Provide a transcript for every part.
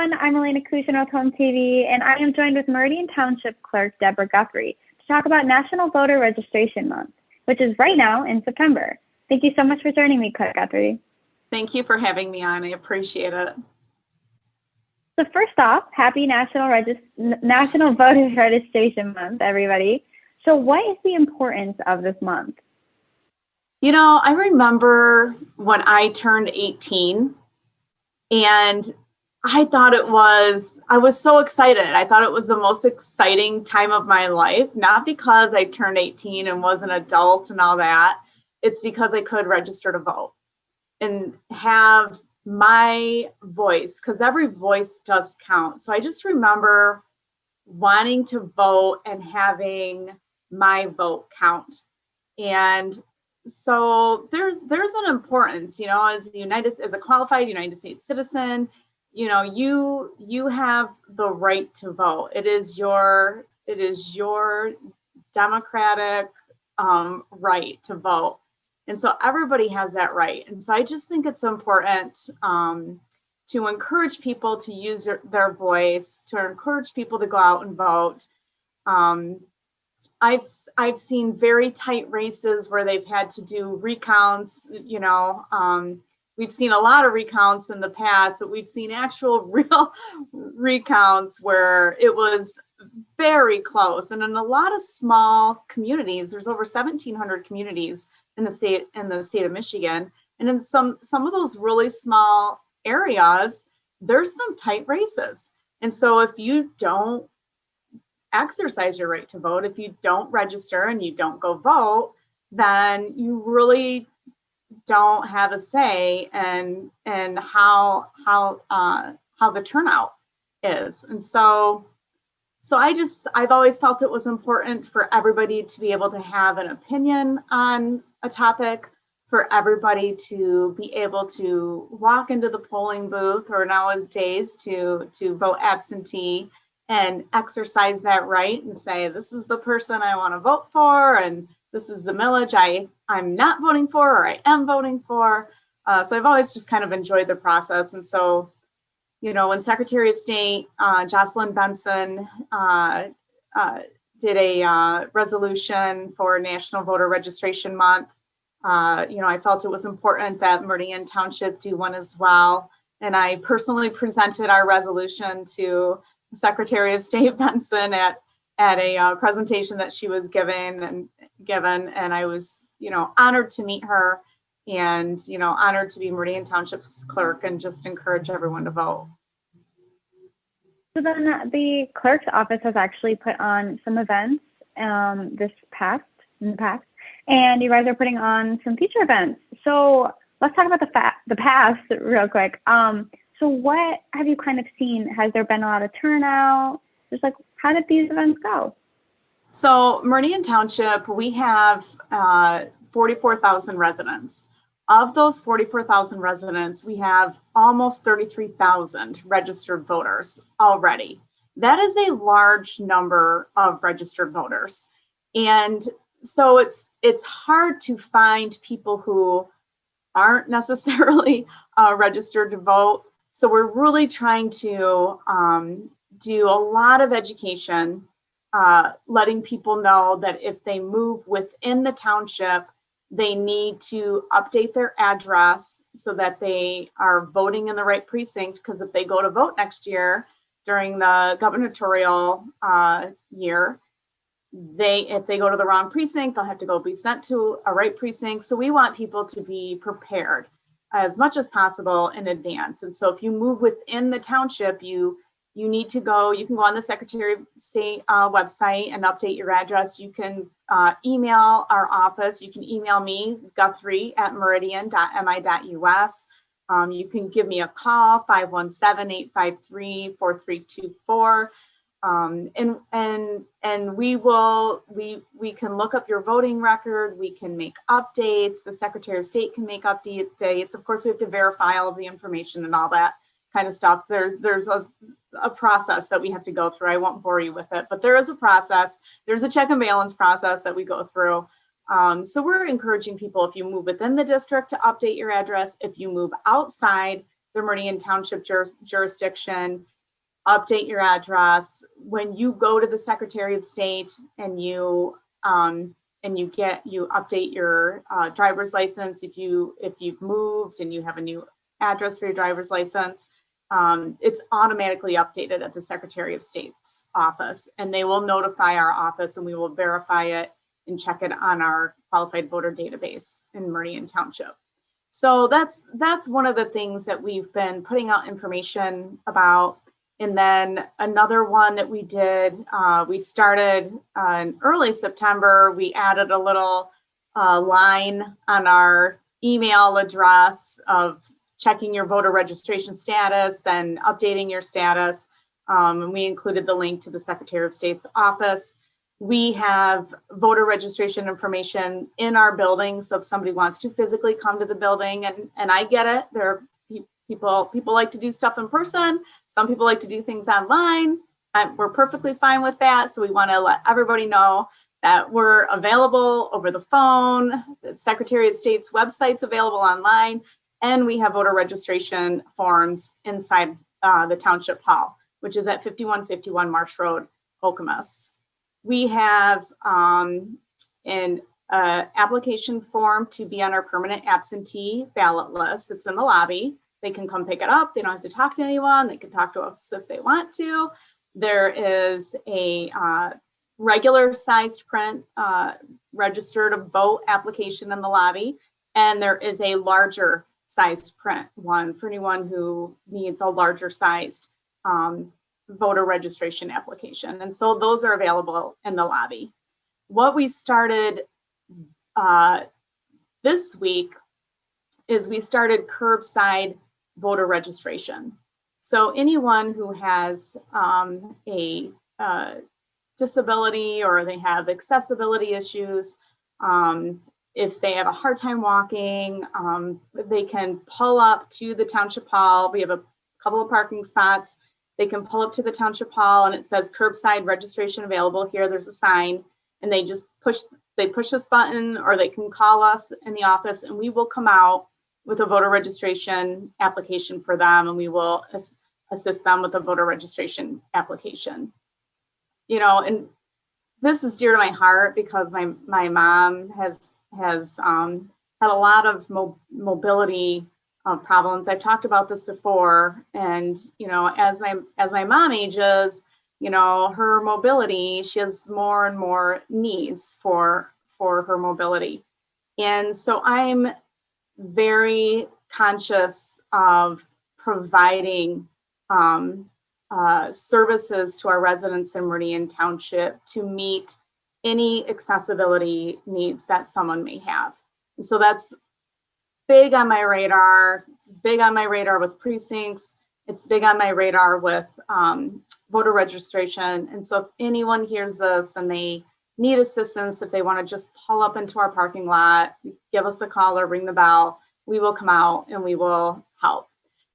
everyone, I'm Elena Cousino with HOMTV, and I am joined with Meridian Township Clerk Deborah Guthrie to talk about National Voter Registration Month, which is right now in September. Thank you so much for joining me, Clerk Guthrie. Thank you for having me on. I appreciate it. So first off, happy National Voter Registration Month, everybody. So what is the importance of this month? You know, I remember when I turned 18 and I was so excited. I thought it was the most exciting time of my life, not because I turned 18 and was an adult and all that. It's because I could register to vote and have my voice, because every voice does count. So I just remember wanting to vote and having my vote count. And so there's an importance, you know, as a qualified United States citizen, you know, you have the right to vote. It is your democratic right to vote. And so everybody has that right. And so I just think it's important to encourage people to use their voice, to encourage people to go out and vote. I've seen very tight races where they've had to do recounts, you know. We've seen a lot of recounts in the past, but we've seen actual real recounts where it was very close. And in a lot of small communities, there's over 1,700 communities in the state of Michigan. And in some of those really small areas, there's some tight races. And so if you don't exercise your right to vote, if you don't register and you don't go vote, then you really don't have a say in how the turnout is. And so I've always felt it was important for everybody to be able to have an opinion on a topic, for everybody to be able to walk into the polling booth, or nowadays to vote absentee, and exercise that right and say, this is the person I want to vote for, and this is the millage I'm not voting for, or I am voting for. So I've always just kind of enjoyed the process. And so, you know, when Secretary of State Jocelyn Benson did a resolution for National Voter Registration Month, you know, I felt it was important that Meridian Township do one as well. And I personally presented our resolution to Secretary of State Benson at a presentation that she was given, and I was, you know, honored to meet her, and, you know, honored to be Meridian Township's clerk, and just encourage everyone to vote. So then the clerk's office has actually put on some events in the past, and you guys are putting on some future events. So let's talk about the past real quick. So what have you kind of seen? Has there been a lot of turnout? Just like, how did these events go? So Meridian Township, we have 44,000 residents. Of those 44,000 residents, we have almost 33,000 registered voters already. That is a large number of registered voters. And so it's hard to find people who aren't necessarily registered to vote. So we're really trying to do a lot of education, letting people know that if they move within the township, they need to update their address so that they are voting in the right precinct. Because if they go to vote next year during the gubernatorial year, if they go to the wrong precinct, they'll have to go be sent to a right precinct. So we want people to be prepared as much as possible in advance. And so if you move within the township, you need to go, you can go on the Secretary of State website and update your address. You can email our office. You can email me, Guthrie at meridian.mi.us. You can give me a call, 517-853-4324. And we can look up your voting record. We can make updates. The Secretary of State can make updates. Of course, we have to verify all of the information and all that kind of stuff. There's a process that we have to go through. I won't bore you with it, but there is a process. There's a check and balance process that we go through. So we're encouraging people, if you move within the district, to update your address. If you move outside, the Meridian Township jurisdiction, update your address. When you go to the Secretary of State and you update your driver's license, if you've moved and you have a new address for your driver's license, it's automatically updated at the Secretary of State's office, and they will notify our office, and we will verify it and check it on our qualified voter database in Meridian Township. So that's one of the things that we've been putting out information about. And then another one that we did, we started in early September. We added a little line on our email address of checking your voter registration status and updating your status. And we included the link to the Secretary of State's office. We have voter registration information in our building. So if somebody wants to physically come to the building, and I get it, there are people like to do stuff in person. Some people like to do things online. We're perfectly fine with that. So we want to let everybody know that we're available over the phone. The Secretary of State's website's available online, and we have voter registration forms inside the Township Hall, which is at 5151 Marsh Road, Okemos. We have an application form to be on our permanent absentee ballot list. It's in the lobby. They can come pick it up. They don't have to talk to anyone. They can talk to us if they want to. There is a regular sized print register to vote application in the lobby. And there is a larger sized print one for anyone who needs a larger sized voter registration application. And so those are available in the lobby. What we started this week is we started curbside voter registration. So anyone who has a disability or they have accessibility issues, if they have a hard time walking, they can pull up to the Township Hall. We have a couple of parking spots. They can pull up to the Township Hall and it says curbside registration available here. There's a sign, and they just push this button, or they can call us in the office and we will come out with a voter registration application for them, and we will assist them with a voter registration application. You know, and this is dear to my heart because my mom has had a lot of mobility problems. I've talked about this before, and you know, as my mom ages, you know, her mobility, she has more and more needs for her mobility, and so I'm very conscious of providing services to our residents in Meridian Township to meet any accessibility needs that someone may have. And so that's big on my radar. It's big on my radar with precincts. It's big on my radar with voter registration. And so if anyone hears this and they need assistance, if they want to just pull up into our parking lot, give us a call or ring the bell, we will come out and we will help.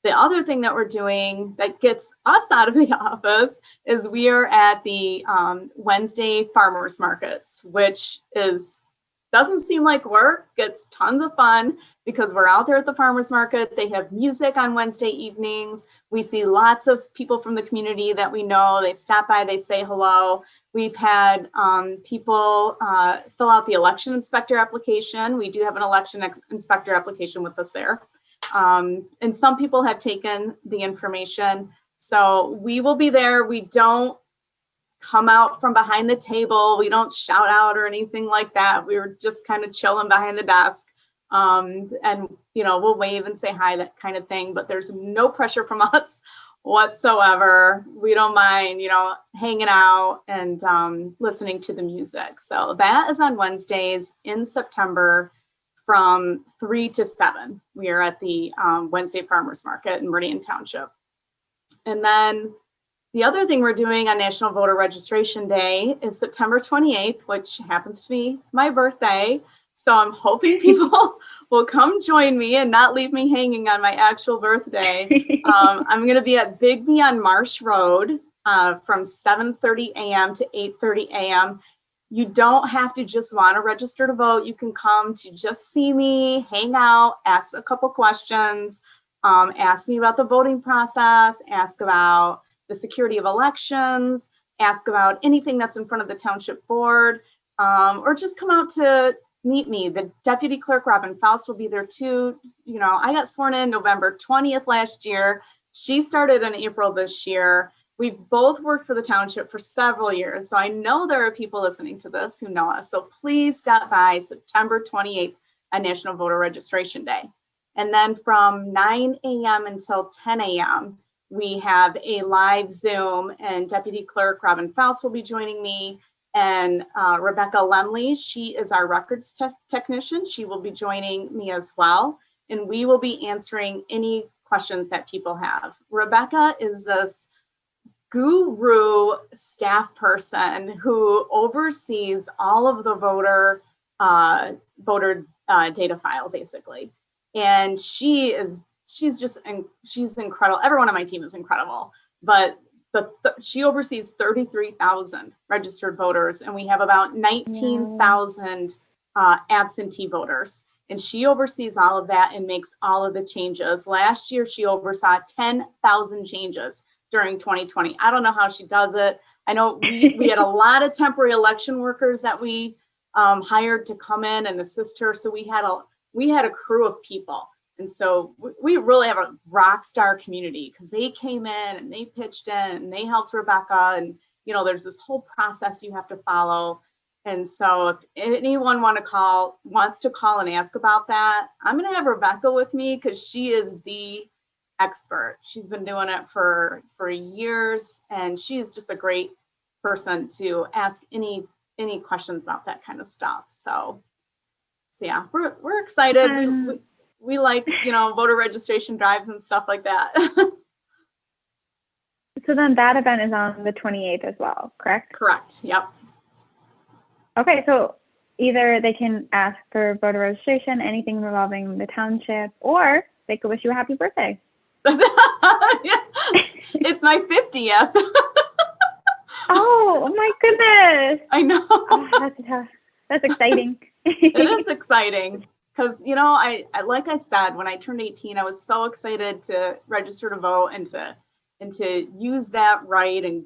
The other thing that we're doing that gets us out of the office is we are at the Wednesday farmers markets, which doesn't seem like work. It's tons of fun because we're out there at the farmers market. They have music on Wednesday evenings. We see lots of people from the community that we know. They stop by, they say hello. We've had people fill out the election inspector application. We do have an election inspector application with us there. And some people have taken the information. So we will be there. We don't come out from behind the table. We don't shout out or anything like that. We were just kind of chilling behind the desk. And, you know, we'll wave and say hi, that kind of thing, but there's no pressure from us whatsoever. We don't mind, you know, hanging out and listening to the music. So that is on Wednesdays in September from 3 to 7. We are at the Wednesday Farmers Market in Meridian Township. And then the other thing we're doing on National Voter Registration Day is September 28th, which happens to be my birthday. So I'm hoping people will come join me and not leave me hanging on my actual birthday. I'm going to be at Bigby on Marsh Road from 7:30 a.m. to 8:30 a.m. You don't have to just want to register to vote. You can come to just see me, hang out, ask a couple questions. ask me about the voting process, ask about the security of elections, ask about anything that's in front of the township board, or just come out to meet me. The deputy clerk, Robin Faust, will be there too. You know, I got sworn in November 20th last year. She started in April this year. We've both worked for the township for several years. So I know there are people listening to this who know us. So please stop by September 28th on National Voter Registration Day. And then from 9 a.m. until 10 a.m., we have a live Zoom, and Deputy Clerk Robin Faust will be joining me. And Rebecca Lemley, she is our records technician. She will be joining me as well. And we will be answering any questions that people have. Rebecca is this guru staff person who oversees all of the voter data file, basically. And she's incredible. Everyone on my team is incredible, but she oversees 33,000 registered voters, and we have about 19,000 absentee voters. And she oversees all of that and makes all of the changes. Last year, she oversaw 10,000 changes during 2020. I don't know how she does it. I know we had a lot of temporary election workers that we hired to come in and assist her. So we had a crew of people. And so we really have a rock star community, because they came in and they pitched in and they helped Rebecca. And, you know, there's this whole process you have to follow. And so if anyone wants to call and ask about that, I'm going to have Rebecca with me, because she is the expert. She's been doing it for years, and she's just a great person to ask any questions about that kind of stuff. So yeah, we're excited. We like, you know, voter registration drives and stuff like that. So then that event is on the 28th as well, correct? Correct. Yep. Okay, so either they can ask for voter registration, anything involving the township, or they could wish you a happy birthday. It's my 50th. Oh my goodness. I know. Oh, that's exciting. It is exciting. Because, you know, I like I said, when I turned 18, I was so excited to register to vote and to use that right and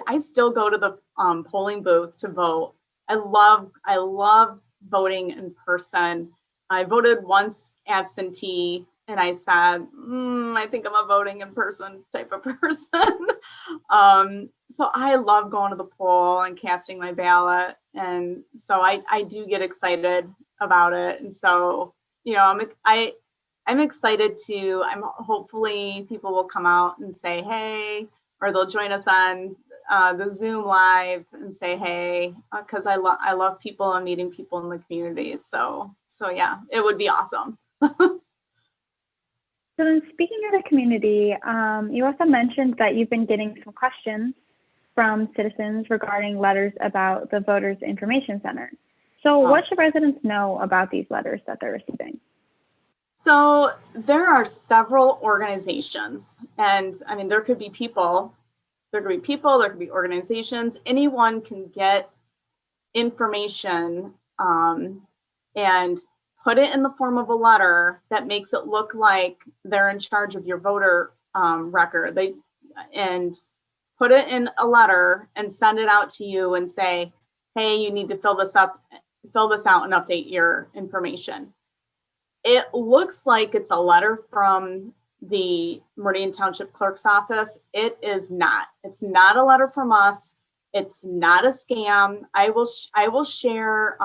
I still go to the polling booth to vote. I love voting in person. I voted once absentee, and I said, I think I'm a voting in person type of person. So I love going to the poll and casting my ballot. And so I do get excited about it. And so, you know, I'm excited hopefully people will come out and say, hey, or they'll join us on the Zoom live and say, hey, because I love people and meeting people in the community. So yeah, it would be awesome. So then, speaking of the community, you also mentioned that you've been getting some questions from citizens regarding letters about the Voters Information Center. So what should residents know about these letters that they're receiving? So there are several organizations, and I mean, there could be people, there could be organizations. Anyone can get information and put it in the form of a letter that makes it look like they're in charge of your voter record. And put it in a letter and send it out to you and say, hey, you need to fill this out and update your information. It looks like it's a letter from the Meridian Township Clerk's office. It is not. It's not a letter from us. It's not a scam. I will share.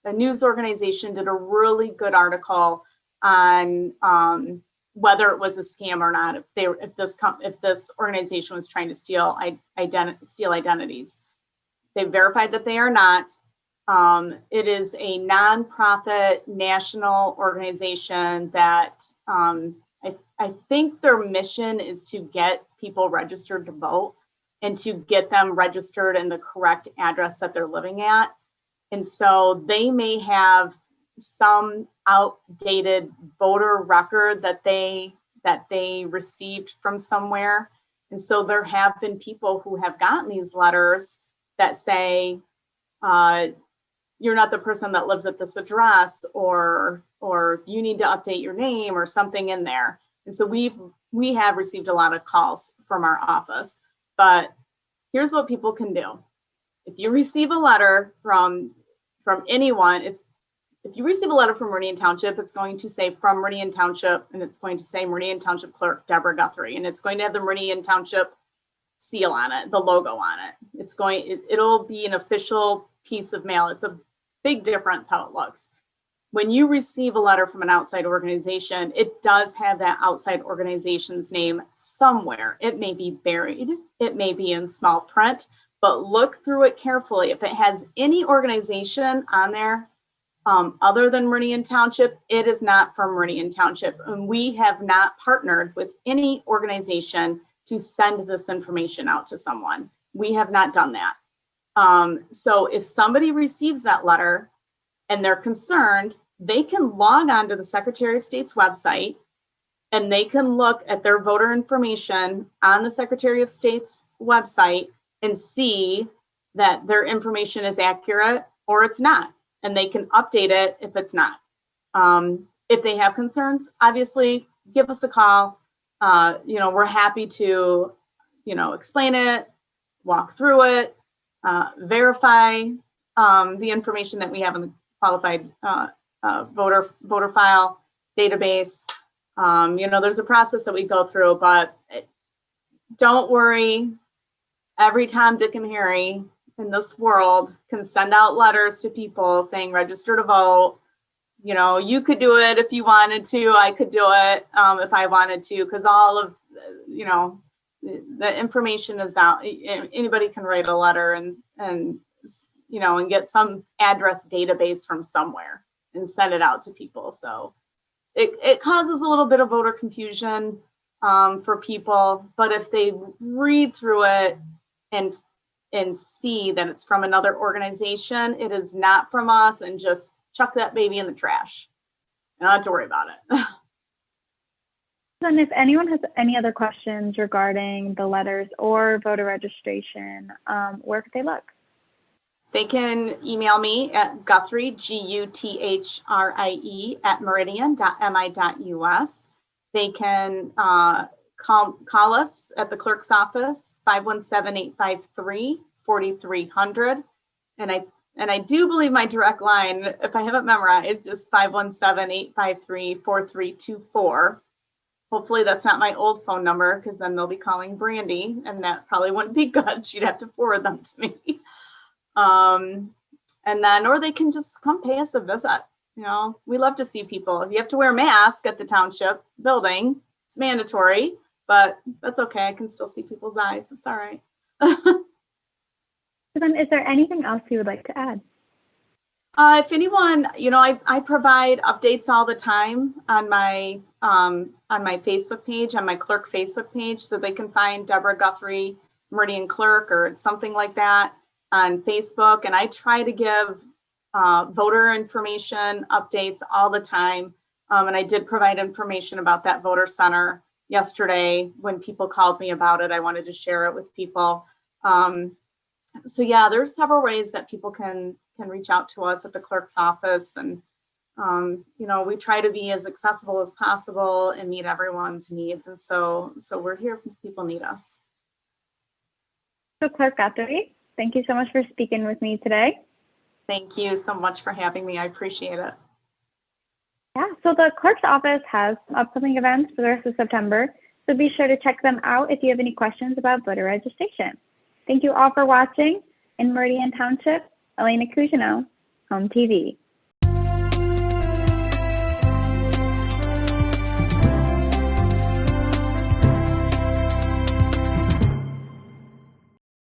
A news organization did a really good article on whether it was a scam or not. If this organization was trying to steal identities, they verified that they are not. It is a nonprofit national organization that I think their mission is to get people registered to vote and to get them registered in the correct address that they're living at. And so they may have some outdated voter record that they received from somewhere. And so there have been people who have gotten these letters that say, you're not the person that lives at this address, or you need to update your name or something in there. And so we have received a lot of calls from our office. But here's what people can do. If you receive a letter from anyone, if you receive a letter from Meridian Township, it's going to say from Meridian Township, and it's going to say Meridian Township Clerk Deborah Guthrie, and it's going to have the Meridian Township seal on it, the logo on it. It'll be an official piece of mail. It's a big difference how it looks. When you receive a letter from an outside organization, it does have that outside organization's name somewhere. It may be buried, it may be in small print, but look through it carefully. If it has any organization on there other than Meridian Township, it is not from Meridian Township. And we have not partnered with any organization to send this information out to someone. We have not done that. So if somebody receives that letter and they're concerned, they can log on to the Secretary of State's website and they can look at their voter information on the Secretary of State's website and see that their information is accurate or it's not. And they can update it if it's not. If they have concerns, obviously give us a call. We're happy to, explain it, walk through it, verify the information that we have in the qualified voter file database. There's a process that we go through, but don't worry. Every Tom, Dick, and Harry in this world can send out letters to people saying register to vote. You could do it if you wanted to. I could do it if I wanted to, because all of, the information is out. Anybody can write a letter and get some address database from somewhere and send it out to people. So it causes a little bit of voter confusion for people, but if they read through it and see that it's from another organization, it is not from us, and just chuck that baby in the trash. You don't have to worry about it. And if anyone has any other questions regarding the letters or voter registration, where could they look? They can email me at Guthrie, Guthrie, at meridian.mi.us. They can call us at the clerk's office, 517-853-4300. And I do believe my direct line, if I have it memorized, is 517-853-4324. Hopefully that's not my old phone number, because then they'll be calling Brandy, and that probably wouldn't be good. She'd have to forward them to me. Or they can just come pay us a visit. We love to see people. If you have to wear a mask at the township building, it's mandatory, but that's okay. I can still see people's eyes. It's all right. So then, is there anything else you would like to add? If anyone, I provide updates all the time on my Facebook page, on my Clerk Facebook page, so they can find Deborah Guthrie, Meridian Clerk, or something like that on Facebook. And I try to give voter information updates all the time. And I did provide information about that voter center yesterday when people called me about it. I wanted to share it with people. So yeah, there's several ways that people can reach out to us at the clerk's office. And, we try to be as accessible as possible and meet everyone's needs. And so we're here when people need us. So Clerk Guthrie, thank you so much for speaking with me today. Thank you so much for having me. I appreciate it. Yeah, so the clerk's office has some upcoming events for the rest of September. So be sure to check them out if you have any questions about voter registration. Thank you all for watching. In Meridian Township, Elena Cousino, HOMTV.